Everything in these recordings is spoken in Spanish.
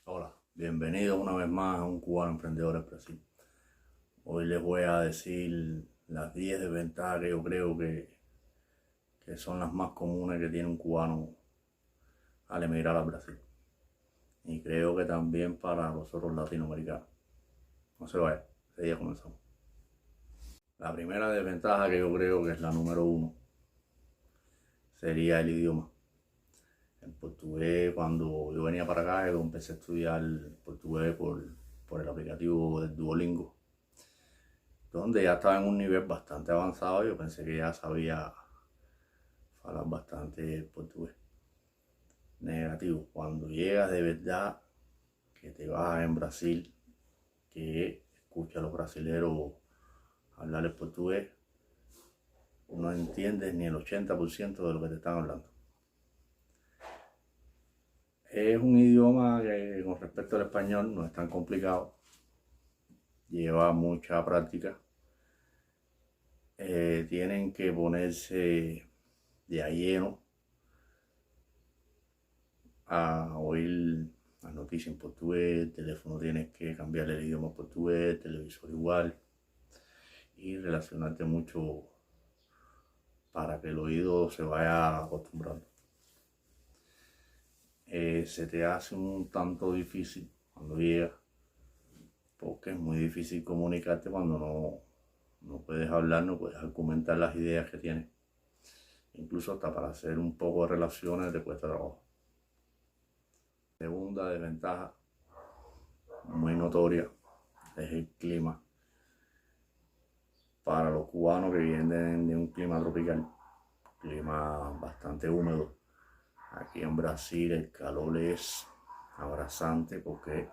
Hola, bienvenidos una vez más a un cubano emprendedor en Brasil. Hoy les voy a decir las 10 desventajas que yo creo que son las más comunes que tiene un cubano al emigrar a Brasil. Y creo que también para los otros latinoamericanos. No se vaya, ese día comenzamos. La primera desventaja que yo creo que es la número uno sería el idioma. El portugués, cuando yo venía para acá, yo empecé a estudiar portugués por el aplicativo del Duolingo, donde ya estaba en un nivel bastante avanzado. Yo pensé que ya sabía hablar bastante portugués. Negativo, cuando llegas de verdad, que te vas en Brasil, que escuchas a los brasileños hablar el portugués, no entiendes ni el 80% de lo que te están hablando. Es un idioma que con respecto al español no es tan complicado, lleva mucha práctica. Tienen que ponerse de a lleno a oír las noticias en portugués, el teléfono tienes que cambiar el idioma portugués, el televisor igual, y relacionarte mucho para que el oído se vaya acostumbrando. Se te hace un tanto difícil cuando llegas, porque es muy difícil comunicarte cuando no puedes hablar, no puedes argumentar las ideas que tienes. Incluso hasta para hacer un poco de relaciones te cuesta trabajo. Segunda desventaja, muy notoria, es el clima. Para los cubanos que vienen de un clima tropical, clima bastante húmedo, aquí en Brasil el calor es abrasante porque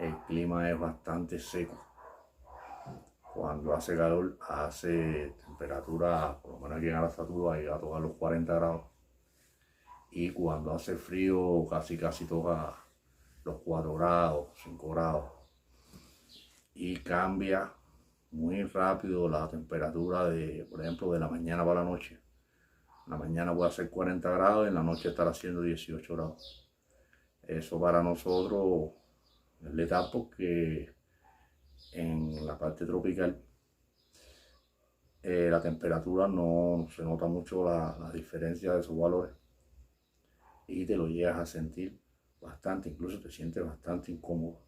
el clima es bastante seco. Cuando hace calor, hace temperatura, por lo menos aquí en Arasatú, va a tocar los 40 grados. Y cuando hace frío, casi toca los 4 grados, 5 grados. Y cambia muy rápido la temperatura por ejemplo, de la mañana para la noche. En la mañana puede hacer 40 grados y en la noche estar haciendo 18 grados. Eso para nosotros es letal porque en la parte tropical la temperatura no se nota mucho la diferencia de esos valores y te lo llegas a sentir bastante, incluso te sientes bastante incómodo.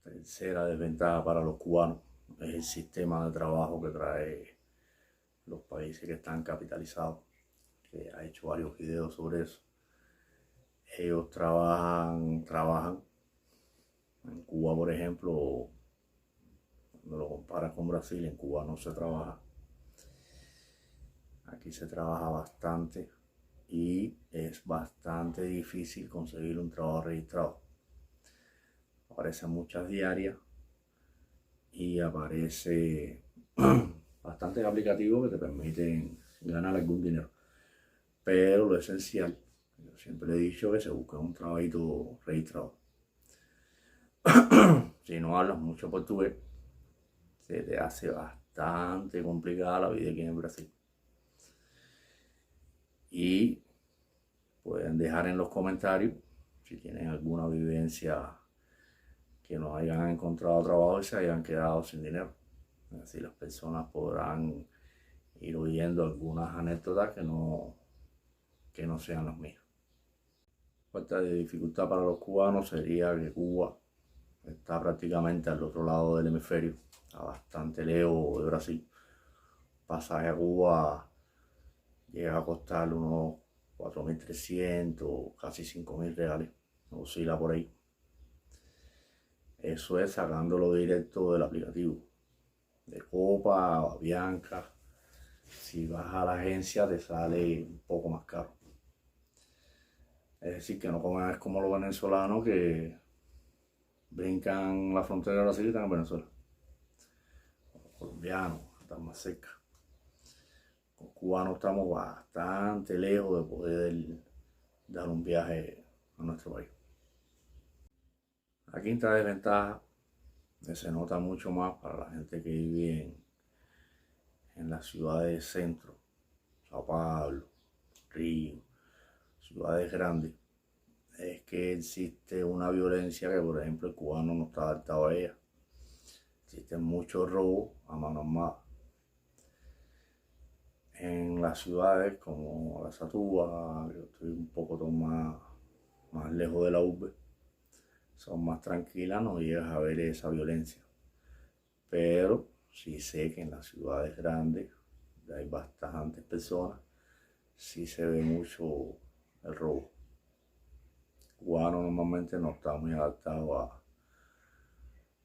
Tercera desventaja para los cubanos es el sistema de trabajo que trae los países que están capitalizados, que ha hecho varios videos sobre eso. Ellos trabajan. En Cuba, por ejemplo, cuando lo comparas con Brasil, en Cuba no se trabaja. Aquí se trabaja bastante y es bastante difícil conseguir un trabajo registrado. Aparecen muchas diarias y aparece bastantes aplicativos que te permiten ganar algún dinero. Pero lo esencial, yo siempre he dicho que se busca un trabajito registrado. Si no hablas mucho portugués, se te hace bastante complicada la vida aquí en Brasil. Y pueden dejar en los comentarios si tienen alguna vivencia que no hayan encontrado trabajo y se hayan quedado sin dinero. Así las personas podrán ir oyendo algunas anécdotas que no sean las mías. Falta de dificultad para los cubanos sería que Cuba está prácticamente al otro lado del hemisferio, está bastante lejos de Brasil. Pasaje a Cuba llega a costar unos 4.300, casi 5.000 reales, oscila por ahí. Eso es sacándolo directo del aplicativo, de Copa, Bianca. Si vas a la agencia te sale un poco más caro. Es decir, que no comes como los venezolanos que brincan la frontera de Brasil y están en Venezuela. Los colombianos están más cerca. Los cubanos estamos bastante lejos de poder dar un viaje a nuestro país. La quinta desventaja que se nota mucho más para la gente que vive en las ciudades centro, Sao Paulo, Río, ciudades grandes, es que existe una violencia que, por ejemplo, el cubano no está adaptado a ella. Existen muchos robos a mano armada. En las ciudades como la Satúa, yo estoy un poco más lejos de la urbe, son más tranquilas, no llegas a ver esa violencia. Pero sí sé que en las ciudades grandes, donde hay bastantes personas, sí se ve mucho el robo. El cubano normalmente no está muy adaptado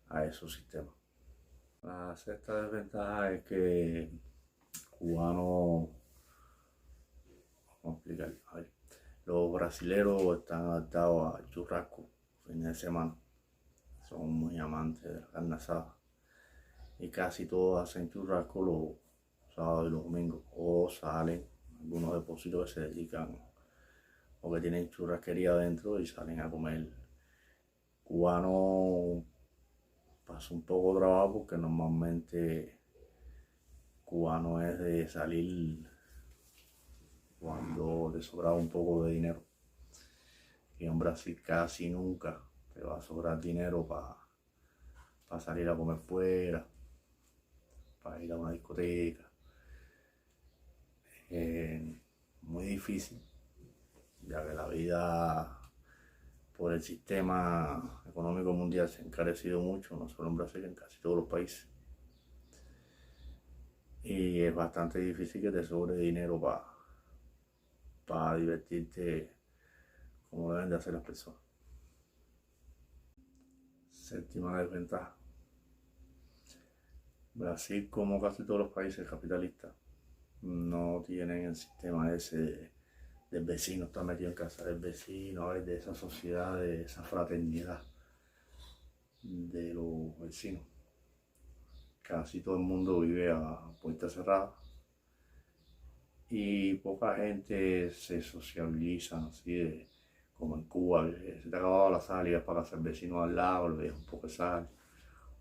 a esos sistemas. La sexta desventaja es que el cubano, ¿cómo explicar? A ver, los brasileros están adaptados al churrasco fines de semana. Son muy amantes de la carne asada. Y casi todos hacen churrasco los sábados y los domingos. O salen algunos depósitos que se dedican o que tienen churrasquería adentro y salen a comer. Cubano pasa un poco de trabajo porque normalmente cubano es de salir cuando te sobra un poco de dinero. Y en Brasil casi nunca te va a sobrar dinero para salir a comer fuera, para ir a una discoteca. Muy difícil, ya que la vida por el sistema económico mundial se ha encarecido mucho, no solo en Brasil, en casi todos los países. Y es bastante difícil que te sobre dinero para divertirte como deben de hacer las personas. Séptima desventaja. Brasil, como casi todos los países capitalistas, no tienen el sistema ese del vecino, está metido en casa del vecino, de esa sociedad, de esa fraternidad de los vecinos. Casi todo el mundo vive a puerta cerrada y poca gente se sociabiliza así como en Cuba, que se te ha acabado la sal y vas para casa del vecino al lado, le dejas un poco de sal,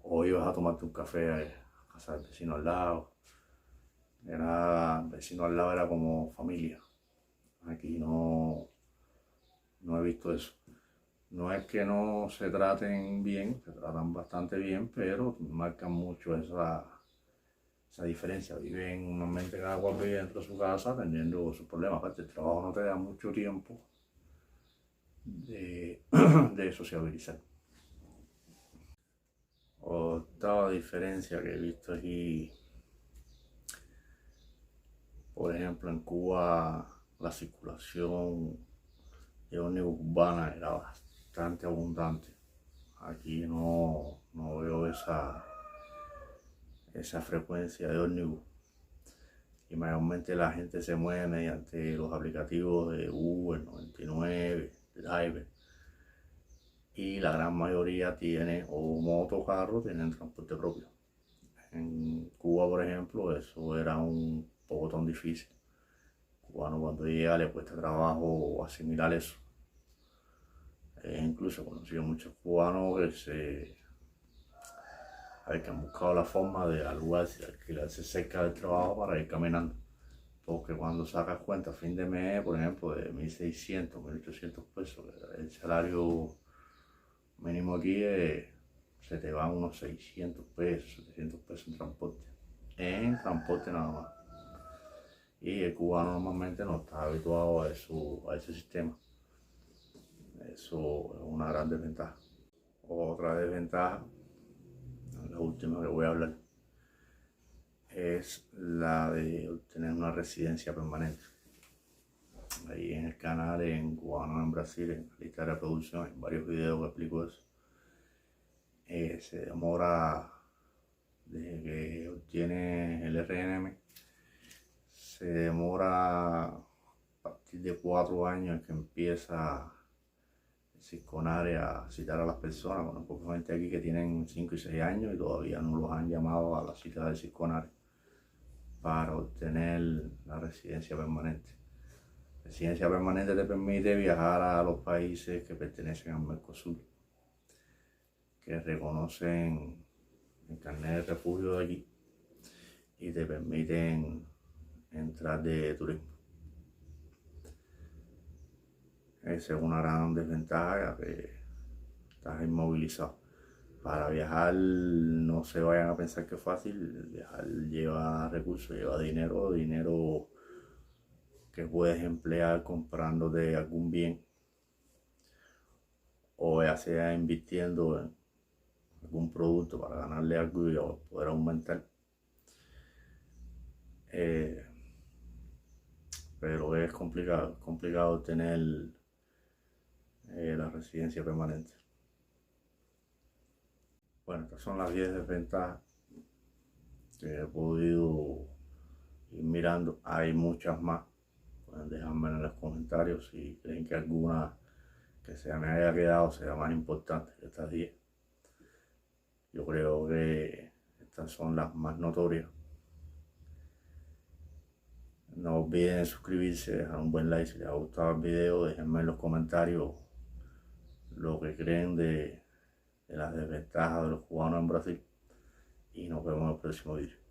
o ibas a tomarte un café a casa del vecino al lado. El vecino al lado era como familia. Aquí no he visto eso. No es que no se traten bien, se tratan bastante bien, pero marcan mucho esa diferencia. Viven normalmente cada cual vive dentro de su casa atendiendo sus problemas. Aparte, el trabajo no te da mucho tiempo de, de sociabilizar. Otra diferencia que he visto aquí, por ejemplo, en Cuba la circulación de ómnibus urbana era bastante abundante. Aquí no veo esa frecuencia de ómnibus. Y mayormente la gente se mueve mediante los aplicativos de Uber, 99, Driver. Y la gran mayoría tiene o moto, carro, tienen transporte propio. En Cuba, por ejemplo, eso era un poco tan difícil. Cubano cuando llega le cuesta trabajo asimilar eso. Incluso he conocido muchos cubanos que han buscado la forma de alquilarse cerca del trabajo para ir caminando. Porque cuando sacas cuenta a fin de mes, por ejemplo, de 1.600, 1.800 pesos, el salario mínimo aquí se te van unos 600 pesos, 700 pesos en transporte. En transporte nada más. Y el cubano normalmente no está habituado a ese sistema. Eso es una gran desventaja. Otra desventaja, la última que voy a hablar, es la de obtener una residencia permanente. Ahí en el canal, en Cubano en Brasil, en la lista de reproducción, en varios videos que explico eso. Se demora desde que obtienes el RNM, se demora a partir de 4 años que empieza el Cisconare a citar a las personas. Conozco gente aquí que tienen 5 y 6 años y todavía no los han llamado a la cita del Cisconare para obtener la residencia permanente. La residencia permanente te permite viajar a los países que pertenecen al Mercosur, que reconocen el carnet de refugio de aquí y te permiten entrar de turismo. esa es una gran desventaja, que estás inmovilizado. Para viajar no se vayan a pensar que es fácil. Viajar lleva recursos, lleva dinero que puedes emplear comprándote algún bien o ya sea invirtiendo en algún producto para ganarle algo y poder aumentar. Pero es complicado tener la residencia permanente. Bueno, estas son las 10 desventajas que he podido ir mirando. Hay muchas más. Pueden dejarme en los comentarios si creen que alguna que se me haya quedado sea más importante que estas 10. Yo creo que estas son las más notorias. No olviden suscribirse, dejar un buen like si les ha gustado el video, déjenme en los comentarios lo que creen de las desventajas de los cubanos en Brasil y nos vemos en el próximo video.